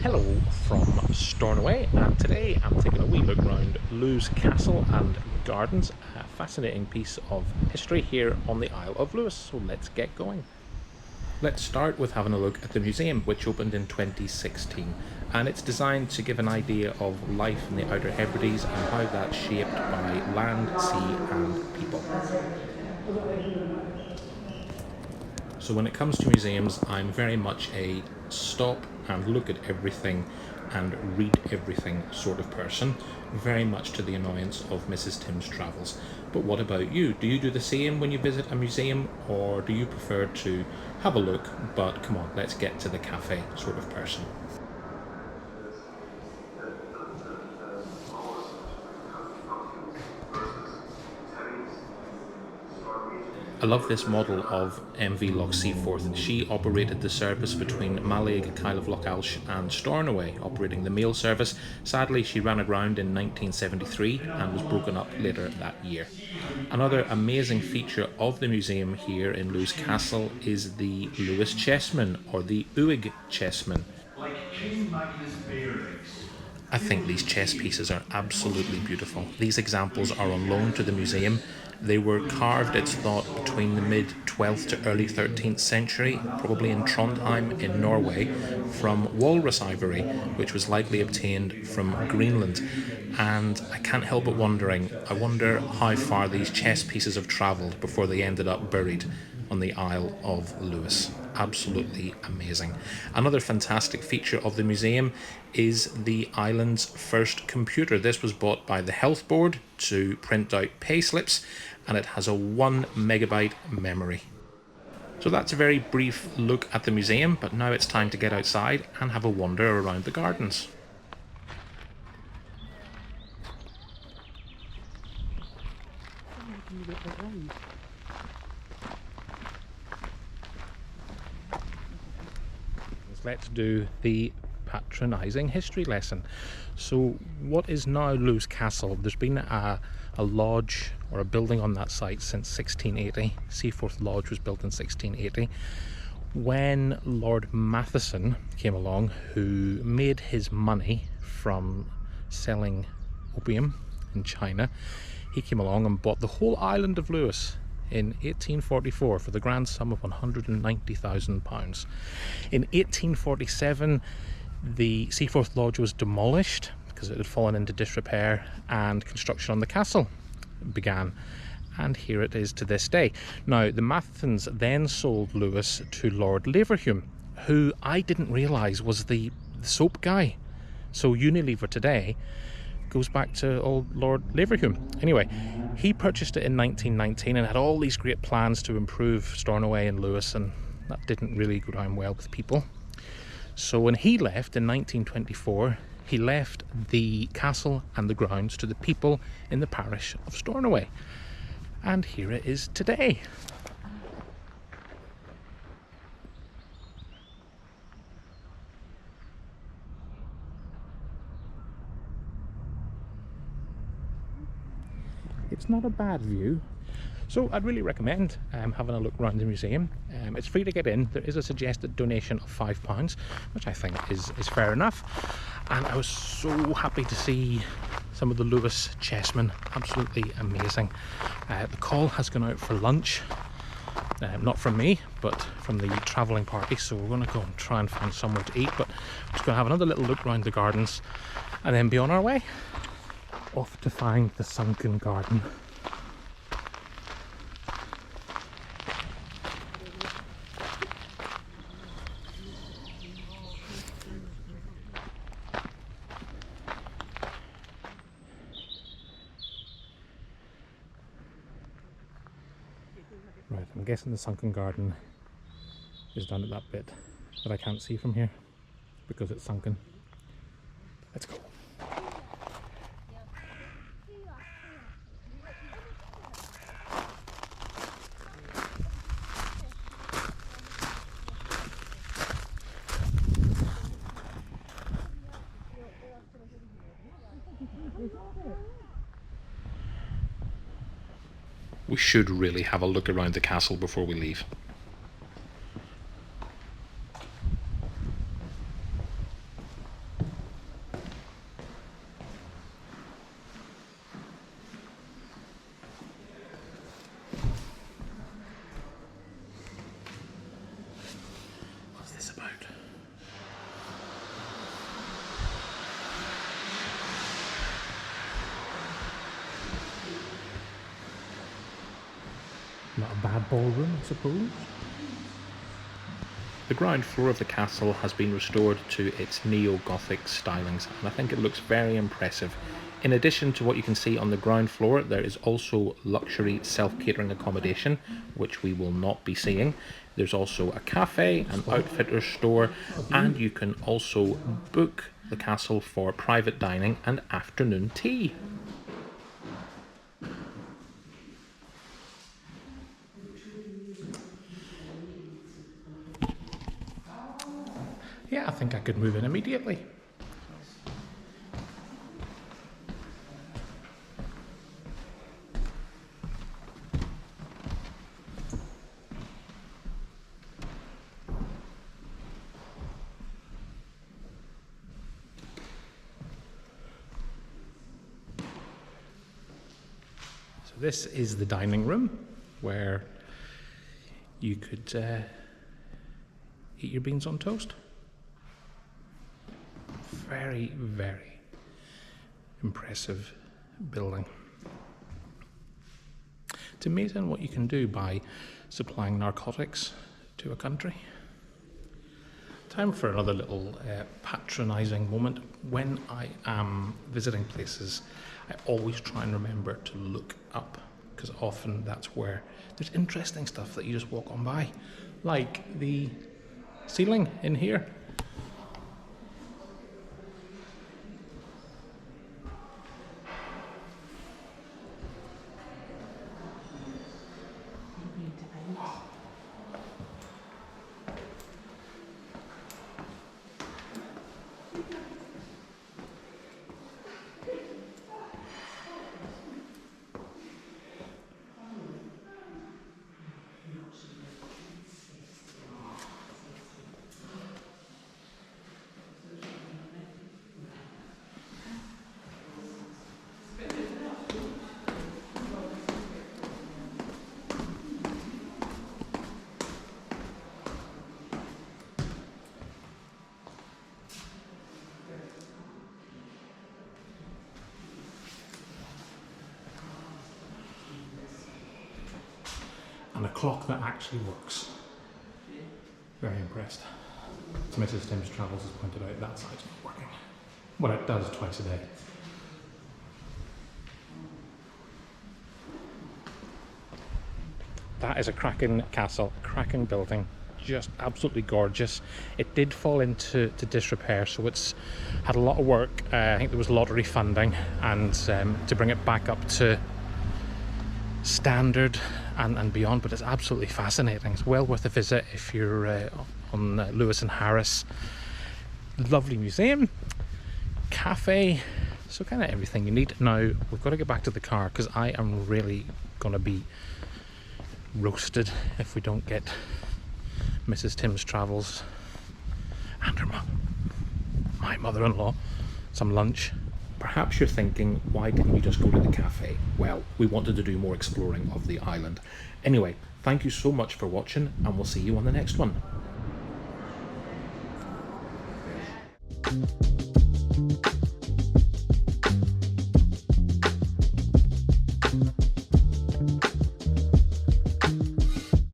Hello from Stornoway, and today I'm taking a wee look around Lews Castle and Gardens, a fascinating piece of history here on the Isle of Lewis, so let's get going. Let's start with having a look at the museum, which opened in 2016, and it's designed to give an idea of life in the Outer Hebrides and how that's shaped by land, sea and people. So when it comes to museums, I'm very much a stop and look at everything and read everything sort of person, very much to the annoyance of Mrs. Tim's Travels. But what about you? Do you do the same when you visit a museum, or do you prefer to have a look, but come on, let's get to the cafe sort of person? I love this model of MV Loch Seaforth. She operated the service between Mallaig, Kyle of Loch Alsh and Stornoway, operating the mail service. Sadly, she ran aground in 1973 and was broken up later that year. Another amazing feature of the museum here in Lews Castle is the Lewis chessmen, or the Uig chessmen. I think these chess pieces are absolutely beautiful. These examples are on loan to the museum. They were carved, it's thought, between the mid 12th to early 13th century, probably in Trondheim in Norway, from walrus ivory, which was likely obtained from Greenland. And I can't help but wondering, I wonder how far these chess pieces have travelled before they ended up buried on the Isle of Lewis. Absolutely amazing. Another fantastic feature of the museum is the island's first computer. This was bought by the health board to print out pay slips, and it has a 1 megabyte memory. So that's a very brief look at the museum, but now it's time to get outside and have a wander around the gardens. Let's do the patronising history lesson. So what is now Lews Castle? There's been a lodge or a building on that site since 1680. Seaforth Lodge was built in 1680. When Lord Matheson came along, who made his money from selling opium in China, he came along and bought the whole island of Lewis in 1844 for the grand sum of £190,000. In 1847, the Seaforth Lodge was demolished because it had fallen into disrepair, and construction on the castle began. And here it is to this day. Now, the Mathesons then sold Lewis to Lord Leverhulme, who I didn't realise was the soap guy. So Unilever today goes back to old Lord Leverhulme. Anyway, he purchased it in 1919 and had all these great plans to improve Stornoway and Lewis, and that didn't really go down well with people. So when he left in 1924, he left the castle and the grounds to the people in the parish of Stornoway. And here it is today. It's not a bad view, so I'd really recommend having a look around the museum. It's free to get in. There is a suggested donation of £5, which I think is fair enough. And I was so happy to see some of the Lewis chessmen. Absolutely amazing. The call has gone out for lunch, not from me, but from the travelling party, so we're going to go and try and find somewhere to eat. But we're just going to have another little look around the gardens and then be on our way. Off to find the sunken garden. Right, I'm guessing the sunken garden is down at that bit that I can't see from here because it's sunken. Let's go. We should really have a look around the castle before we leave. Not a bad ballroom, I suppose. The ground floor of the castle has been restored to its neo-Gothic stylings, and I think it looks very impressive. In addition to what you can see on the ground floor, there is also luxury self-catering accommodation, which we will not be seeing. There's also a cafe, an outfitter store, and you can also book the castle for private dining and afternoon tea. Yeah, I think I could move in immediately. So this is the dining room where you could eat your beans on toast. Very, very impressive building. It's amazing what you can do by supplying narcotics to a country. Time for another little patronising moment. When I am visiting places, I always try and remember to look up, because often that's where there's interesting stuff that you just walk on by, like the ceiling in here. And a clock that actually works. Very impressed. As Mrs. Tim's Travels has pointed out, that side's not working. Well, it does twice a day. That is a cracking castle, cracking building, just absolutely gorgeous. It did fall into disrepair, so it's had a lot of work. I think there was lottery funding, and to bring it back up to standard and beyond, but it's absolutely fascinating. It's well worth a visit if you're on Lewis and Harris. Lovely museum, cafe, so kind of everything you need. Now we've got to get back to the car because I am really going to be roasted if we don't get Mrs. Tim's Travels and her mum, my mother-in-law, some lunch. Perhaps you're thinking, why didn't we just go to the cafe? Well, we wanted to do more exploring of the island. Anyway, thank you so much for watching, and we'll see you on the next one.